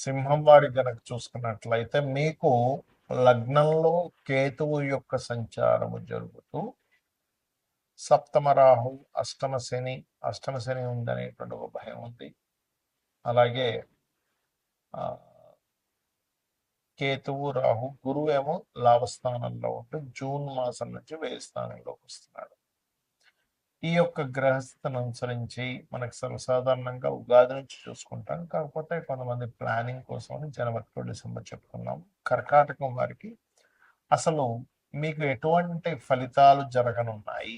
సింహం వారి గనక చూసుకున్నట్లయితే మీకు లగ్నంలో కేతువు యొక్క సంచారము జరుగుతూ సప్తమ రాహు అష్టమ శని ఉందనేటువంటి ఒక భయం ఉంది. అలాగే కేతువు రాహు గురువు ఏమో లాభస్థానంలో ఉంటూ జూన్ మాసం నుంచి వ్యయ స్థానంలోకి వస్తున్నాడు. ఈ యొక్క గ్రహస్థితిని అనుసరించి మనకు సర్వసాధారణంగా ఉగాది నుంచి చూసుకుంటాం. కాకపోతే కొంతమంది ప్లానింగ్ కోసం అని జనవరి టు డిసెంబర్ చెప్పుకున్నాం. కర్కాటకం వారికి అసలు మీకు ఎటువంటి ఫలితాలు జరగనున్నాయి,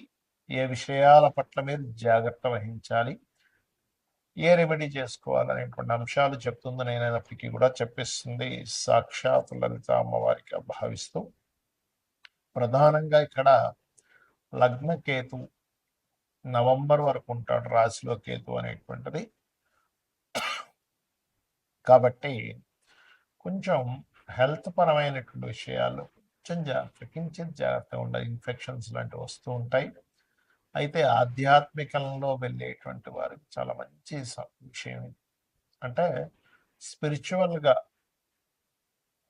ఏ విషయాల పట్ల మీరు జాగ్రత్త వహించాలి, ఏ రెమెడీ చేసుకోవాలనేటువంటి అంశాలు చెప్తుంది. నేనైనప్పటికీ కూడా చెప్పిస్తుంది సాక్షాత్ లలిత అమ్మవారికి భావిస్తూ, ప్రధానంగా ఇక్కడ లగ్న కేతు నవంబర్ వరకు ఉంటాడు రాశిలో కేతు అనేటువంటిది. కాబట్టి కొంచెం హెల్త్ పరమైనటువంటి విషయాలు కొంచెం కించిత్ జాగ్రత్తగా ఉండాలి. ఇన్ఫెక్షన్స్ లాంటివి వస్తూ ఉంటాయి. అయితే ఆధ్యాత్మికంలో వెళ్ళేటువంటి వారికి చాలా మంచి విషయం. అంటే స్పిరిచువల్గా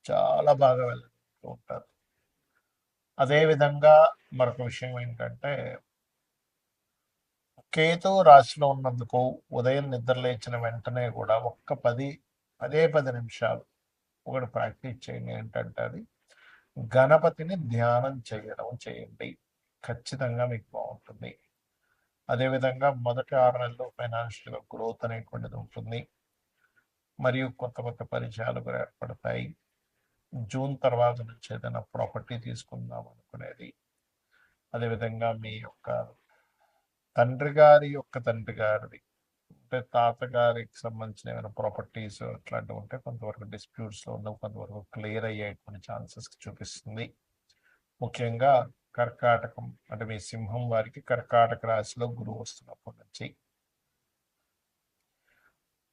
చాలా బాగా వెళ్తూ ఉంటారు. అదేవిధంగా మరొక విషయం ఏంటంటే, కేతు రాశిలో ఉన్నందుకు ఉదయం నిద్ర లేచిన వెంటనే కూడా పదే 10 నిమిషాలు ఒకటి ప్రాక్టీస్ చేయండి. ఏంటంటే అది గణపతిని ధ్యానం చేయండి. ఖచ్చితంగా మీకు బాగుంటుంది. అదేవిధంగా మొదటి 6 నెలలు ఫైనాన్షియల్ గ్రోత్ అనేటువంటిది ఉంటుంది. మరియు కొత్త కొత్త పరిచయాలు కూడా ఏర్పడతాయి. జూన్ తర్వాత నుంచి ఏదైనా ప్రాపర్టీ తీసుకుందాం అనుకునేది, అదేవిధంగా మీ యొక్క తండ్రి గారిది అంటే తాతగారికి సంబంధించిన ఏమైనా ప్రాపర్టీస్ అట్లాంటివి ఉంటే కొంతవరకు డిస్ప్యూట్స్లో ఉన్నవి కొంతవరకు క్లియర్ అయ్యేటువంటి ఛాన్సెస్ చూపిస్తుంది. ముఖ్యంగా కర్కాటకం అంటే మీ సింహం వారికి కర్కాటక రాశిలో గురువు వస్తున్నప్పటి నుంచి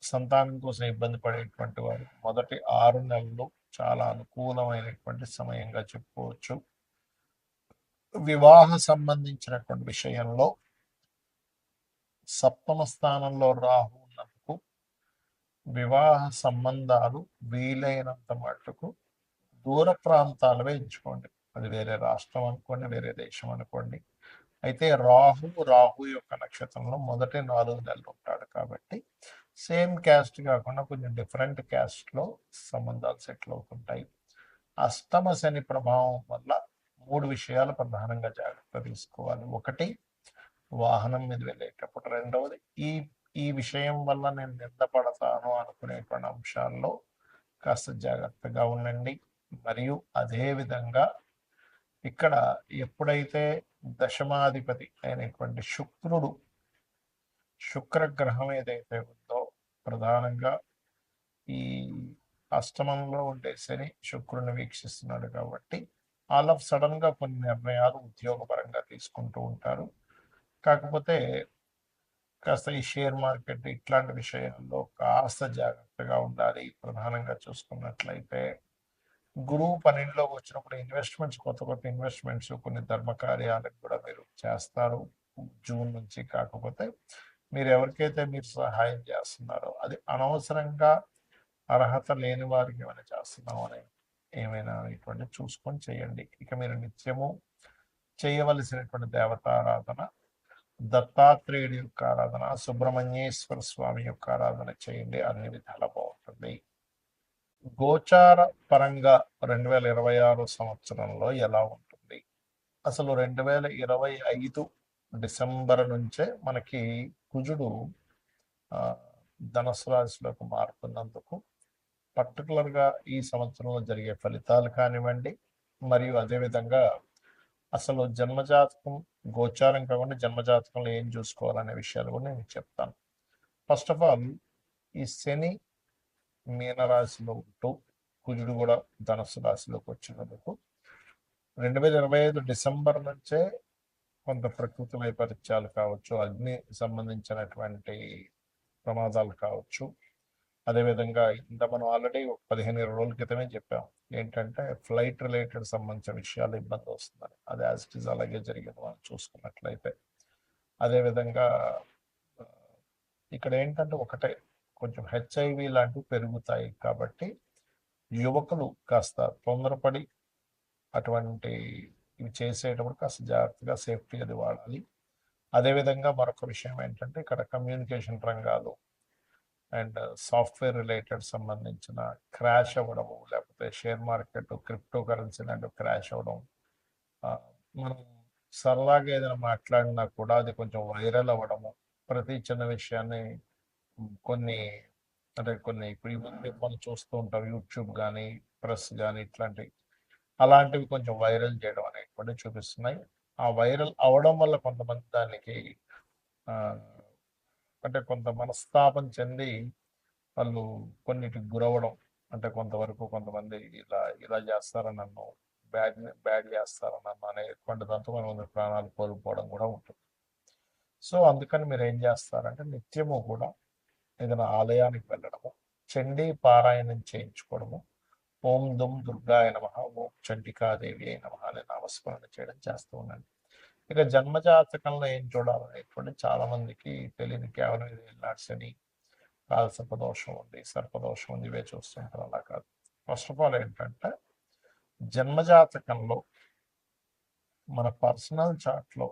సంతానం కోసం ఇబ్బంది పడేటువంటి వారు మొదటి 6 నెలలు చాలా అనుకూలమైనటువంటి సమయంగా చెప్పుకోవచ్చు. వివాహ సంబంధించినటువంటి విషయంలో సప్తమ స్థానంలో రాహు ఉన్నందుకు వివాహ సంబంధాలు వీలైనంత మట్టుకు దూర ప్రాంతాలవే ఎంచుకోండి. అది వేరే రాష్ట్రం అనుకోండి, వేరే దేశం అనుకోండి. అయితే రాహు యొక్క నక్షత్రంలో మొదటి 4 నెలలు ఉంటాడు కాబట్టి సేమ్ క్యాస్ట్ కాకుండా కొంచెం డిఫరెంట్ క్యాస్ట్లో సంబంధాలు సెటిల్ అవుతుంటాయి. అష్టమ శని ప్రభావం వల్ల 3 విషయాలు ప్రధానంగా జాగ్రత్త తీసుకోవాలి. ఒకటి, వాహనం మీద వెళ్ళేటప్పుడు. రెండవది, ఈ ఈ విషయం వల్ల నేను నిందపడతాను అనుకునేటువంటి అంశాల్లో కాస్త జాగ్రత్తగా ఉండండి. మరియు అదే విధంగా ఇక్కడ ఎప్పుడైతే దశమాధిపతి అయినటువంటి శుక్రగ్రహం ఏదైతే ఉందో, ప్రధానంగా ఈ అష్టమంలో ఉండే శని శుక్రుని వీక్షిస్తున్నాడు కాబట్టి ఆల్ ఆఫ్ సడన్ గా కొన్ని నిర్ణయాలు ఉద్యోగపరంగా తీసుకుంటూ ఉంటారు. కాకపోతే కాస్త ఈ షేర్ మార్కెట్ ఇట్లాంటి విషయాల్లో కాస్త జాగ్రత్తగా ఉండాలి. ప్రధానంగా చూసుకున్నట్లయితే గురువు 12లోకి వచ్చినప్పుడు కొత్త కొత్త ఇన్వెస్ట్మెంట్స్, కొన్ని ధర్మ కార్యాలకు కూడా మీరు చేస్తారు జూన్ నుంచి. కాకపోతే మీరు ఎవరికైతే మీరు సహాయం చేస్తున్నారో అది అనవసరంగా అర్హత లేని వారికి ఏమైనా చేస్తున్నాం అని ఏమైనా ఇటువంటి చూసుకొని చేయండి. ఇక మీరు నిత్యము చేయవలసినటువంటి దేవతారాధన దత్తాత్రేయుడి యొక్క ఆరాధన, సుబ్రహ్మణ్యేశ్వర స్వామి యొక్క ఆరాధన చేయండి. అన్ని విధాలా బాగుంటుంది. గోచార పరంగా 2026 సంవత్సరంలో ఎలా ఉంటుంది? అసలు 2025 డిసెంబర్ నుంచే మనకి కుజుడు ధనుసు రాశిలోకి మారుతున్నందుకు పర్టికులర్గా ఈ సంవత్సరంలో జరిగే ఫలితాలు కానివ్వండి, మరియు అదేవిధంగా అసలు జన్మజాతకం గోచారం కాకుండా జన్మజాతకంలో ఏం చూసుకోవాలనే విషయాలు కూడా నేను చెప్తాను. ఫస్ట్ ఆఫ్ ఆల్, ఈ శని మీనరాశిలో ఉంటూ కుజుడు కూడా ధనుసు రాశిలోకి వచ్చినందుకు 2025 డిసెంబర్ నుంచే కొంత ప్రకృతి వైపరీత్యాలు కావచ్చు, అగ్ని సంబంధించినటువంటి ప్రమాదాలు కావచ్చు. అదేవిధంగా ఇంత మనం ఆల్రెడీ 15-20 రోజుల క్రితమే చెప్పాం ఏంటంటే ఫ్లైట్ రిలేటెడ్ సంబంధించిన విషయాలు ఇబ్బంది వస్తుందని. అది యాజ్ ఇట్ ఈస్ అలాగే జరిగింది మనం చూసుకున్నట్లయితే. అదేవిధంగా ఇక్కడ ఏంటంటే ఒకటే, కొంచెం హెచ్ఐవి లాంటివి పెరుగుతాయి. కాబట్టి యువకులు కాస్త తొందరపడి అటువంటి ఇవి చేసేటప్పుడు కాస్త జాగ్రత్తగా సేఫ్టీ అది వాడాలి. అదేవిధంగా మరొక విషయం ఏంటంటే ఇక్కడ కమ్యూనికేషన్ రంగాలు అండ్ సాఫ్ట్వేర్ రిలేటెడ్ సంబంధించిన క్రాష్ అవ్వడము, లేకపోతే షేర్ మార్కెట్ క్రిప్టో కరెన్సీ లాంటివి క్రాష్ అవ్వడం, మనం సరదాగా ఏదైనా మాట్లాడినా కూడా అది కొంచెం వైరల్ అవ్వడము, ప్రతి చిన్న విషయాన్ని కొన్ని అంటే కొన్ని ఇప్పుడు ఈ మధ్య మనం చూస్తూ ఉంటాం యూట్యూబ్ కానీ ప్రెస్ కానీ ఇట్లాంటివి అలాంటివి కొంచెం వైరల్ చేయడం అనేటువంటి చూపిస్తున్నాయి. ఆ వైరల్ అవడం వల్ల కొంతమంది దానికి ఆ, అంటే కొంత మనస్తాపం చెంది వాళ్ళు కొన్నిటికి గురవడం, అంటే కొంతవరకు కొంతమంది ఇలా ఇలా చేస్తారని నన్ను బ్యాడ్ బ్యాడ్ చేస్తారని నన్ను అనేటువంటి దాంతో కొంతమంది ప్రాణాలు కోల్పోవడం కూడా ఉంటుంది. సో అందుకని మీరు ఏం చేస్తారంటే నిత్యము కూడా ఏదైనా ఆలయానికి వెళ్ళడము, చండీ పారాయణం చేయించుకోవడము, ఓం దుమ్ దుర్గాయ నమ, ఓం చండికాదేవి అయి నమ అనే నామస్మరణ చేయడం చేస్తూ ఉండండి. ఇక జన్మజాతకంలో ఏం చూడాలనేటువంటి చాలా మందికి తెలియని కేవలం ఇది ఎల్లాడ్సని కాల సర్పదోషం ఉంది, సర్పదోషం ఉంది, ఇవే చూస్తుంటారు. అలా కాదు. ఫస్ట్ ఆఫ్ ఆల్ ఏంటంటే జన్మజాతకంలో మన పర్సనల్ చార్ట్లో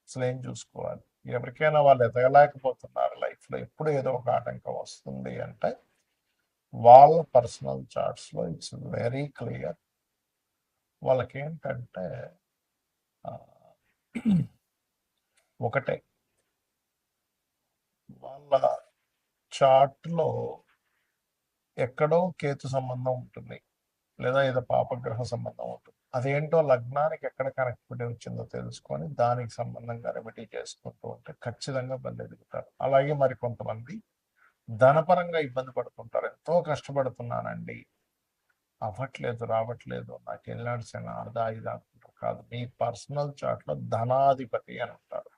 అసలు ఏం చూసుకోవాలి. ఎవరికైనా వాళ్ళు ఎదగలేకపోతున్నారు లైఫ్లో, ఎప్పుడు ఏదో ఒక ఆటంకం వస్తుంది అంటే వాళ్ళ పర్సనల్ చార్ట్స్లో ఇట్స్ వెరీ క్లియర్. వాళ్ళకి ఏంటంటే ఒకటే వాళ్ళ చార్ట్లో ఎక్కడో కేతు సంబంధం ఉంటుంది, లేదా ఏదో పాపగ్రహ సంబంధం ఉంటుంది. అదేంటో లగ్నానికి ఎక్కడ కనెక్టివిటీ వచ్చిందో తెలుసుకొని దానికి సంబంధంగా రెమెడీ చేసుకుంటూ ఉంటే ఖచ్చితంగా బలి ఎదుగుతారు. అలాగే మరి కొంతమంది ధనపరంగా ఇబ్బంది పడుతుంటారు. ఎంతో కష్టపడుతున్నానండి, అవ్వట్లేదు, రావట్లేదు, నాకు వెళ్ళాల్సిన ఆదా ఇది అనుకుంటారు. కాదు, మీ పర్సనల్ చార్ట్లో ధనాధిపతి అని ఉంటారు.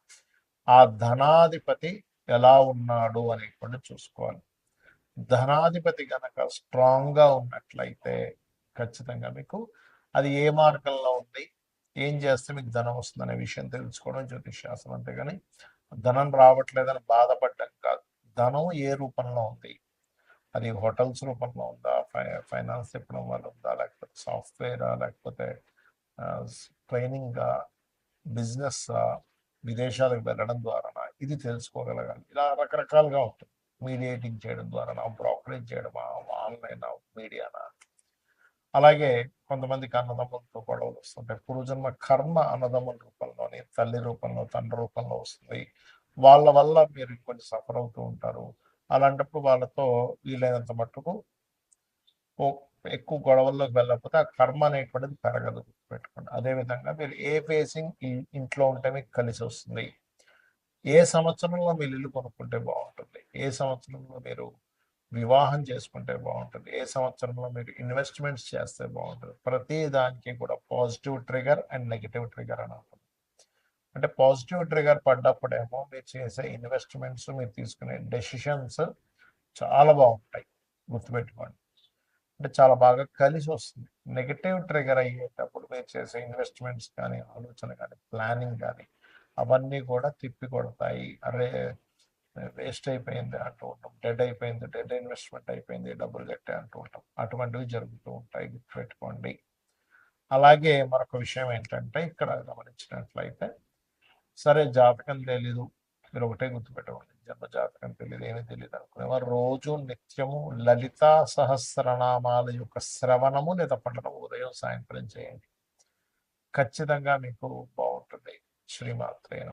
ఆ ధనాధిపతి ఎలా ఉన్నాడు అనేటువంటి చూసుకోవాలి. ధనాధిపతి కనుక స్ట్రాంగ్గా ఉన్నట్లయితే ఖచ్చితంగా మీకు అది ఏ మార్గంలో ఉంది, ఏం చేస్తే మీకు ధనం వస్తుంది అనే విషయం తెలుసుకోవడం జ్యోతిష్శాస్త్రం. అంతేగాని ధనం రావట్లేదని బాధపడ్డం కాదు. ధనం ఏ రూపంలో ఉంది, అది హోటల్స్ రూపంలో ఉందా, ఫైనాన్స్ చెప్పడం వల్ల ఉందా, లేకపోతే సాఫ్ట్వేరా, లేకపోతే ట్రైనింగా, బిజినెస్, విదేశాలకు వెళ్ళడం ద్వారా ఇది తెలుసుకోగలగాలి. ఇలా రకరకాలుగా ఉంటుంది. మీడియేటింగ్ చేయడం ద్వారా, బ్రోకరేజ్ చేయడమా, ఆన్లైన్ మీడియానా. అలాగే కొంతమందికి అన్నదమ్ములతో గొడవలు వస్తుంటాయి. పూర్వజన్మ కర్మ అన్నదమ్ముల రూపంలోని, తల్లి రూపంలో, తండ్రి రూపంలో వస్తుంది. వాళ్ళ వల్ల మీరు కొంచెం సఫర్ అవుతూ ఉంటారు. అలాంటప్పుడు వాళ్ళతో వీలైనంత మట్టుకు ఎక్కువ గొడవల్లోకి వెళ్ళకపోతే ఆ కర్మ అనేటువంటిది పెరగదు, పెట్టుకోండి. అదేవిధంగా మీరు ఏ ఫేసింగ్ ఇంట్లో ఉంటే మీకు కలిసి వస్తుంది, ఏ సంవత్సరంలో మీరు ఇల్లు కొనుక్కుంటే బాగుంటుంది, ఏ సంవత్సరంలో మీరు వివాహం చేసుకుంటే బాగుంటుంది, ఏ సంవత్సరంలో మీరు ఇన్వెస్ట్మెంట్స్ చేస్తే బాగుంటుంది. ప్రతి దానికి కూడా positive trigger and negative trigger అని ఉంటుంది. అంటే పాజిటివ్ ట్రిగర్ పడ్డప్పుడేమో మీరు చేసే ఇన్వెస్ట్మెంట్స్, మీరు తీసుకునే డెసిషన్స్ చాలా బాగుంటాయి, గుర్తుపెట్టుకోండి. అంటే చాలా బాగా కలిసి వస్తుంది. నెగిటివ్ ట్రిగర్ అయ్యేటప్పుడు మీరు చేసే ఇన్వెస్ట్మెంట్స్ కానీ, ఆలోచన కానీ, ప్లానింగ్ కానీ అవన్నీ కూడా తిప్పి కొడతాయి. అరే వేస్ట్ అయిపోయింది అంటూ ఉంటాం, డెడ్ అయిపోయింది, డెడ్ ఇన్వెస్ట్మెంట్ అయిపోయింది, డబ్బులు కట్టే అంటూ ఉంటాం. అటువంటివి జరుగుతూ ఉంటాయి, గుర్తుపెట్టుకోండి. అలాగే మరొక విషయం ఏంటంటే ఇక్కడ గమనించినట్లయితే, సరే జాతకం తెలీదు, మీరు ఒకటే గుర్తుపెట్టుకోండి, జన్మ జాతకం తెలియదు, ఏమీ తెలియదు అనుకునేవారు రోజు నిత్యము లలితా సహస్రనామాల యొక్క శ్రవణము లేదా పఠనము ఉదయం సాయంత్రం చేయండి. ఖచ్చితంగా మీకు బాగుంటుంది. శ్రీమాత్రే నమః.